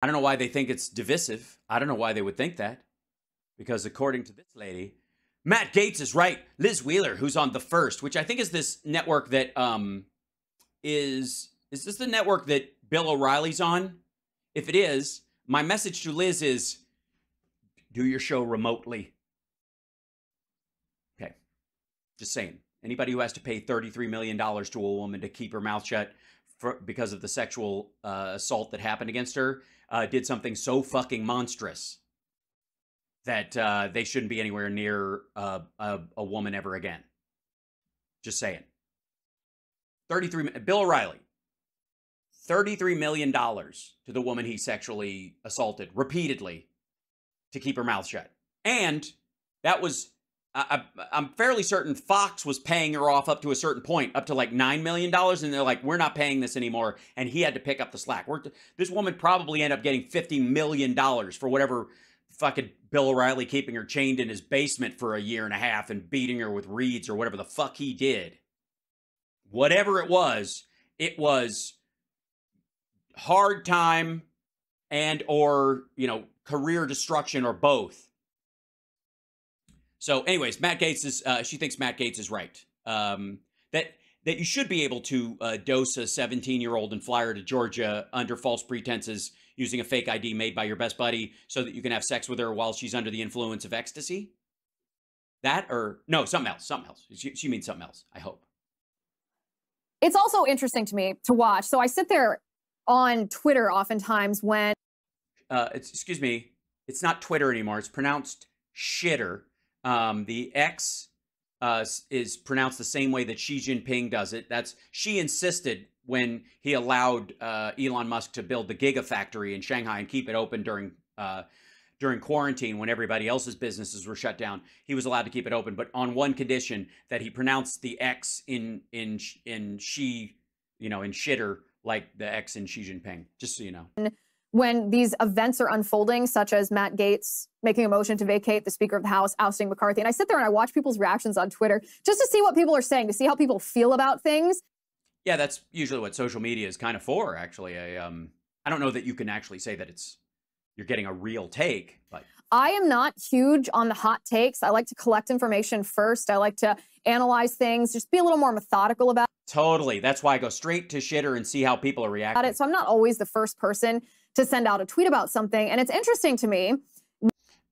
don't know why they think it's divisive. I don't know why they would think that. Because according to this lady, Matt Gaetz is right. Liz Wheeler, who's on The First, which I think is this network that is this the network that Bill O'Reilly's on? If it is, my message to Liz is do your show remotely. Okay. Just saying. Anybody who has to pay $33 million to a woman to keep her mouth shut because of the sexual assault that happened against her did something so fucking monstrous that they shouldn't be anywhere near a woman ever again. Just saying. Bill O'Reilly, $33 million to the woman he sexually assaulted repeatedly to keep her mouth shut. And that was, I'm fairly certain Fox was paying her off up to a certain point, up to like $9 million. And they're like, we're not paying this anymore. And he had to pick up the slack. This woman probably ended up getting $50 million for whatever fucking Bill O'Reilly keeping her chained in his basement for a year and a half and beating her with reeds or whatever the fuck he did. Whatever it was hard time and or, career destruction or both. So anyways, Matt Gaetz is, she thinks Matt Gaetz is right. That you should be able to dose a 17-year-old and fly her to Georgia under false pretenses using a fake ID made by your best buddy so that you can have sex with her while she's under the influence of ecstasy. That or, no, something else. She means something else, I hope. It's also interesting to me to watch. So I sit there on Twitter oftentimes when... excuse me, it's not Twitter anymore. It's pronounced shitter. The X is pronounced the same way that Xi Jinping does it. She insisted when he allowed Elon Musk to build the Gigafactory in Shanghai and keep it open during quarantine when everybody else's businesses were shut down. He was allowed to keep it open, but on one condition, that he pronounced the X in Xi, in shitter like the X in Xi Jinping, just so you know. When these events are unfolding, such as Matt Gaetz making a motion to vacate the Speaker of the House, ousting McCarthy, and I sit there and I watch people's reactions on Twitter just to see what people are saying, to see how people feel about things. Yeah, that's usually what social media is kind of for, actually. I don't know that you can actually say that you're getting a real take, but... I am not huge on the hot takes. I like to collect information first. I like to analyze things, just be a little more methodical about it. Totally. That's why I go straight to shitter and see how people are reacting. So I'm not always the first person to send out a tweet about something. And it's interesting to me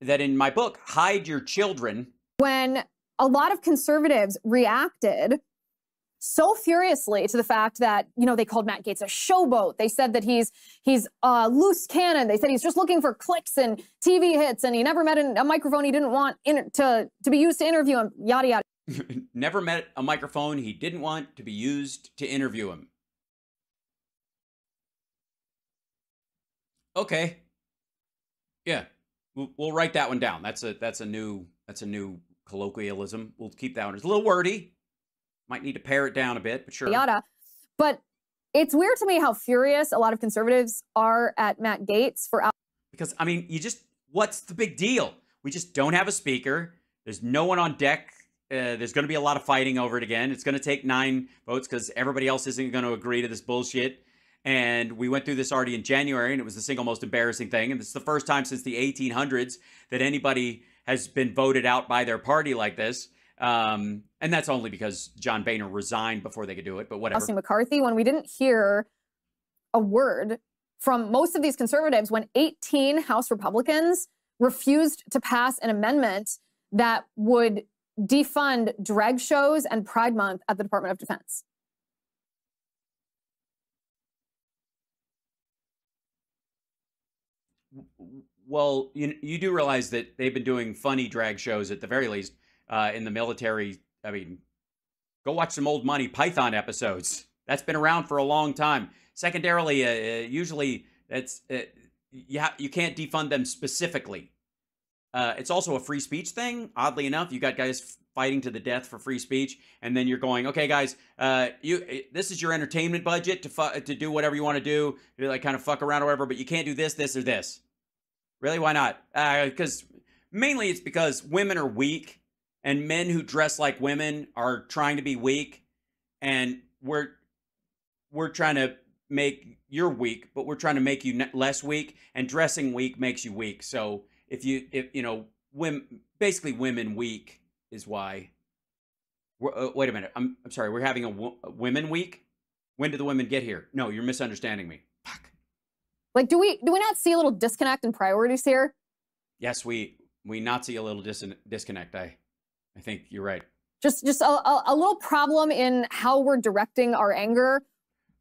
that in my book, Hide Your Children, when a lot of conservatives reacted so furiously to the fact that, they called Matt Gaetz a showboat. They said that he's a loose cannon. They said he's just looking for clicks and TV hits, and he never met a microphone he didn't want to be used to interview him, yada, yada. Never met a microphone he didn't want to be used to interview him. Okay. Yeah, we'll write that one down. That's a new colloquialism. We'll keep that one. It's a little wordy. Might need to pare it down a bit, but sure. Yada. But it's weird to me how furious a lot of conservatives are at Matt Gaetz for... Because, what's the big deal? We just don't have a speaker. There's no one on deck. There's going to be a lot of fighting over it again. It's going to take 9 votes because everybody else isn't going to agree to this bullshit. And we went through this already in January, and it was the single most embarrassing thing. And this is the first time since the 1800s that anybody has been voted out by their party like this. And that's only because John Boehner resigned before they could do it, but whatever. Ousting McCarthy, when we didn't hear a word from most of these conservatives, when 18 House Republicans refused to pass an amendment that would defund drag shows and Pride Month at the Department of Defense. Well, you do realize that they've been doing funny drag shows at the very least in the military. Go watch some old Monty Python episodes. That's been around for a long time. Secondarily, usually you can't defund them specifically. It's also a free speech thing. Oddly enough, you got guys fighting to the death for free speech, and then you're going, okay, guys, this is your entertainment budget to do whatever you want to do, like kind of fuck around or whatever, but you can't do this, this, or this. Really? Why not? Because mainly it's because women are weak, and men who dress like women are trying to be weak, and we're trying to you're weak, but we're trying to make you less weak, and dressing weak makes you weak. So if you know, basically women weak is why. Wait a minute. I'm sorry. We're having a women week. When did the women get here? No, you're misunderstanding me. Fuck. Like, do we not see a little disconnect in priorities here? Yes, we not see a little disconnect. I think you're right. Just a little problem in how we're directing our anger.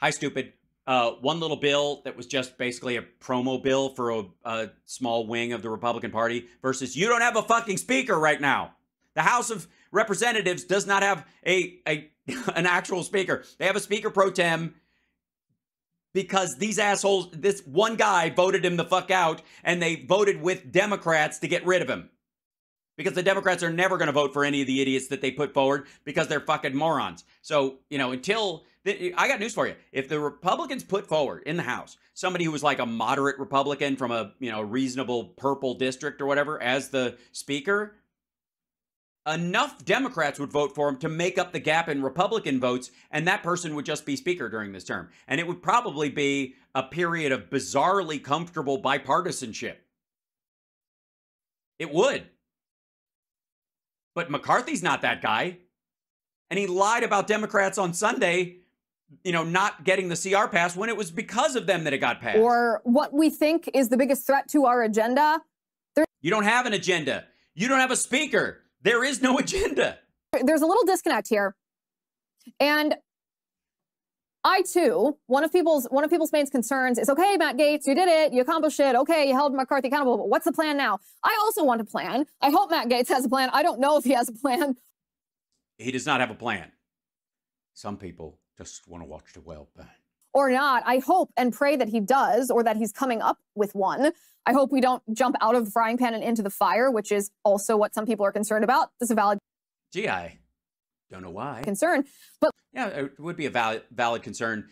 Hi, stupid. One little bill that was just basically a promo bill for a small wing of the Republican Party versus you don't have a fucking speaker right now. The House of Representatives does not have an actual speaker. They have a speaker pro tem because these assholes, this one guy voted him the fuck out, and they voted with Democrats to get rid of him. Because the Democrats are never going to vote for any of the idiots that they put forward because they're fucking morons. So, you know, I got news for you. If the Republicans put forward in the House somebody who was like a moderate Republican from a, you know, reasonable purple district or whatever as the speaker, enough Democrats would vote for him to make up the gap in Republican votes, and that person would just be speaker during this term. And it would probably be a period of bizarrely comfortable bipartisanship. It would. But McCarthy's not that guy. And he lied about Democrats on Sunday, you know, not getting the CR passed when it was because of them that it got passed. Or what we think is the biggest threat to our agenda. You don't have an agenda. You don't have a speaker. There is no agenda. There's a little disconnect here. And I too, one of people's main concerns is, okay, Matt Gaetz, you did it, you accomplished it, okay, you held McCarthy accountable, but what's the plan now? I also want a plan. I hope Matt Gaetz has a plan. I don't know if he has a plan. He does not have a plan. Some people just want to watch the well burn. Or not. I hope and pray that he does, or that he's coming up with one. I hope we don't jump out of the frying pan and into the fire, which is also what some people are concerned about. This is a valid Don't know why. concern. But yeah, it would be a valid concern.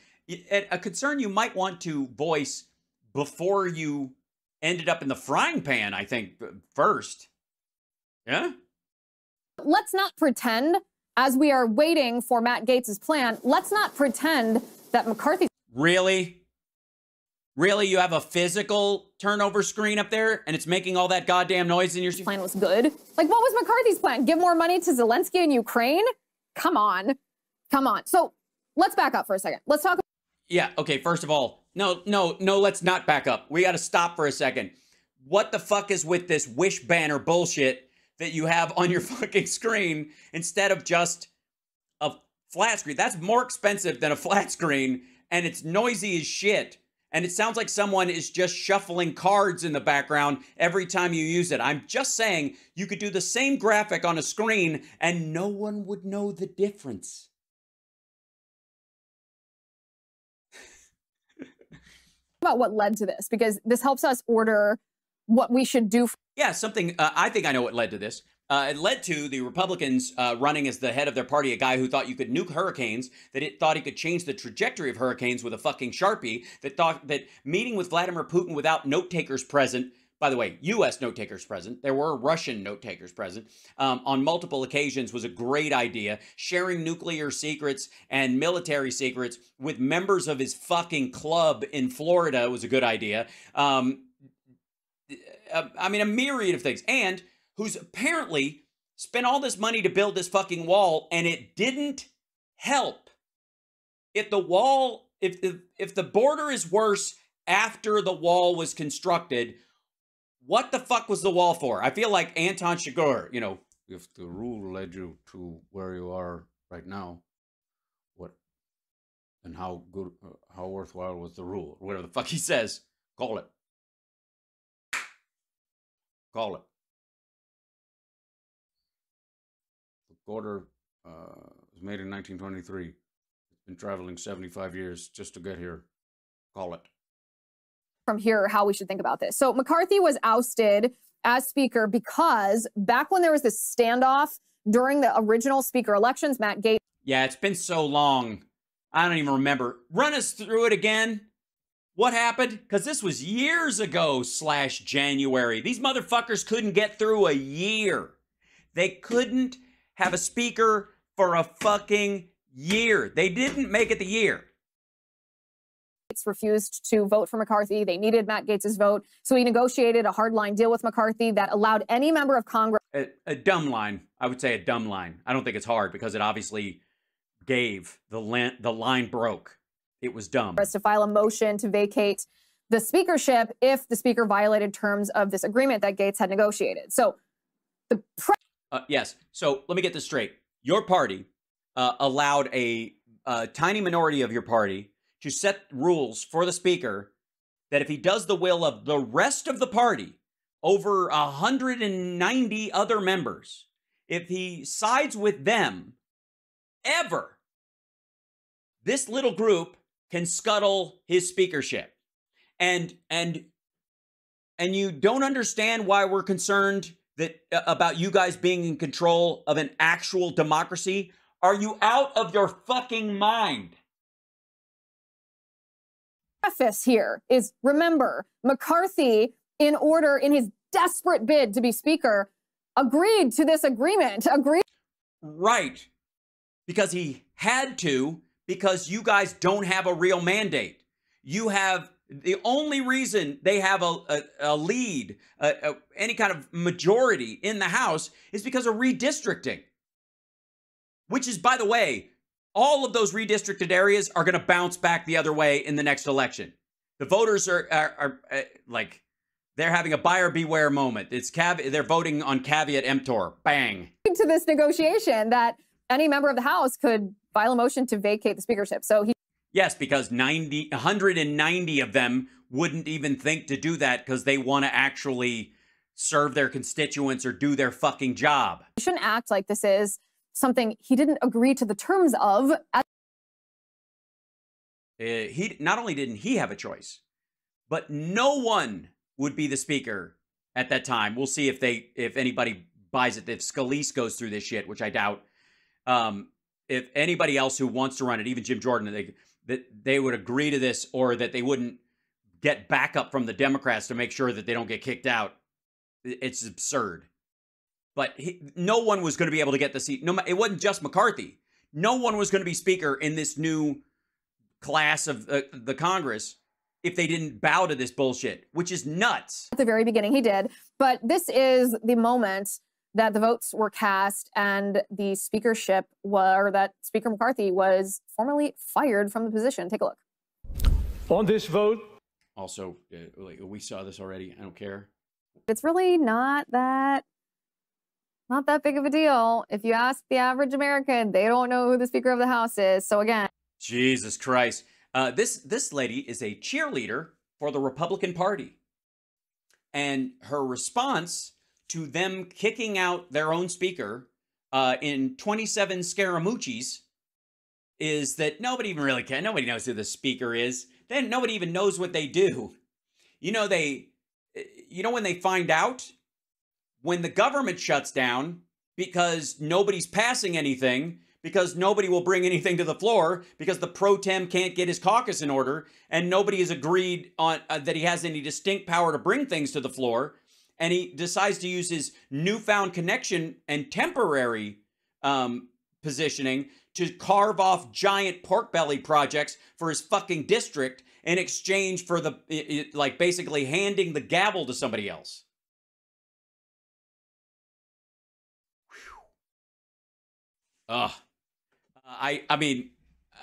A concern you might want to voice before you ended up in the frying pan, I think, first. Yeah? let's not pretend, as we are waiting for Matt Gaetz's plan, let's not pretend that McCarthy... Really? Really? You have a physical turnover screen up there and it's making all that goddamn noise in your... plan was good. Like, what was McCarthy's plan? Give more money to Zelensky in Ukraine? Come on. Come on. So let's back up for a second. Let's talk... Yeah, okay, first of all, no, let's not back up. We got to stop for a second. What the fuck is with this wish banner bullshit that you have on your fucking screen instead of just a flat screen? That's more expensive than a flat screen, and it's noisy as shit. And it sounds like someone is just shuffling cards in the background every time you use it. I'm just saying you could do the same graphic on a screen and no one would know the difference. About what led to this, because this helps us order what we should do. Yeah, something, I think I know what led to this. It led to the Republicans running as the head of their party, a guy who thought you could nuke hurricanes, that it thought he could change the trajectory of hurricanes with a fucking Sharpie, that thought that meeting with Vladimir Putin without note takers present, by the way, U.S. note takers present, there were Russian note takers present, on multiple occasions was a great idea. Sharing nuclear secrets and military secrets with members of his fucking club in Florida was a good idea. I mean, a myriad of things. And who's apparently spent all this money to build this fucking wall, and it didn't help. If the wall, if the border is worse after the wall was constructed, what the fuck was the wall for? I feel like Anton Chigurh, you know, if the rule led you to where you are right now, what, and how good, how worthwhile was the rule? Or whatever the fuck he says, call it. Call it. The border was made in 1923. It's been traveling 75 years just to get here. Call it. From here, how we should think about this. So McCarthy was ousted as speaker because back when there was this standoff during the original speaker elections, Matt Gaetz... Yeah, it's been so long. I don't even remember. Run us through it again. What happened? Because this was years ago / January. These motherfuckers couldn't get through a year. They couldn't have a speaker for a fucking year. They didn't make it the year. refused to vote for McCarthy. They needed Matt Gaetz's vote. So he negotiated a hardline deal with McCarthy that allowed any member of Congress. A dumb line. I would say a dumb line. I don't think it's hard because it obviously gave the line broke. It was dumb. To file a motion to vacate the speakership if the speaker violated terms of this agreement that Gaetz had negotiated. So the yes. So let me get this straight. Your party allowed a tiny minority of your party to set rules for the speaker that if he does the will of the rest of the party, over 190 other members, if he sides with them ever, this little group can scuttle his speakership. And you don't understand why we're concerned that about you guys being in control of an actual democracy? Are you out of your fucking mind? Preface here is, remember, McCarthy, in his desperate bid to be speaker, agreed to this agreement. Right. Because he had to, because you guys don't have a real mandate. You have, the only reason they have a lead, any kind of majority in the House is because of redistricting. Which is, by the way, all of those redistricted areas are going to bounce back the other way in the next election. The voters are like, they're having a buyer beware moment. They're voting on caveat emptor. Bang. To this negotiation that any member of the House could file a motion to vacate the speakership. So yes, because 190 of them wouldn't even think to do that because they want to actually serve their constituents or do their fucking job. You shouldn't act like this is something he didn't agree to the terms of. He not only didn't he have a choice, but no one would be the speaker at that time. We'll see if anybody buys it. If Scalise goes through this shit, which I doubt. If anybody else who wants to run it, even Jim Jordan, that they would agree to this, or that they wouldn't get backup from the Democrats to make sure that they don't get kicked out. It's absurd. But no one was going to be able to get the seat. No, it wasn't just McCarthy. No one was going to be speaker in this new class of the Congress if they didn't bow to this bullshit, which is nuts. At the very beginning, he did. But this is the moment that the votes were cast and the speakership, or that Speaker McCarthy was formally fired from the position. Take a look. On this vote. Also, we saw this already. I don't care. It's really not that big of a deal. If you ask the average American, they don't know who the Speaker of the House is. So again, Jesus Christ. This lady is a cheerleader for the Republican Party. And her response to them kicking out their own speaker in 27 Scaramucci's is that nobody even really cares. Nobody knows who the speaker is. Then nobody even knows what they do. You know, when they find out, when the government shuts down because nobody's passing anything, because nobody will bring anything to the floor, because the pro tem can't get his caucus in order, and nobody has agreed on that he has any distinct power to bring things to the floor, and he decides to use his newfound connection and temporary positioning to carve off giant pork belly projects for his fucking district in exchange for like basically handing the gavel to somebody else. Ugh. I mean,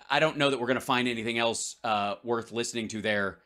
I don't know that we're going to find anything else worth listening to there.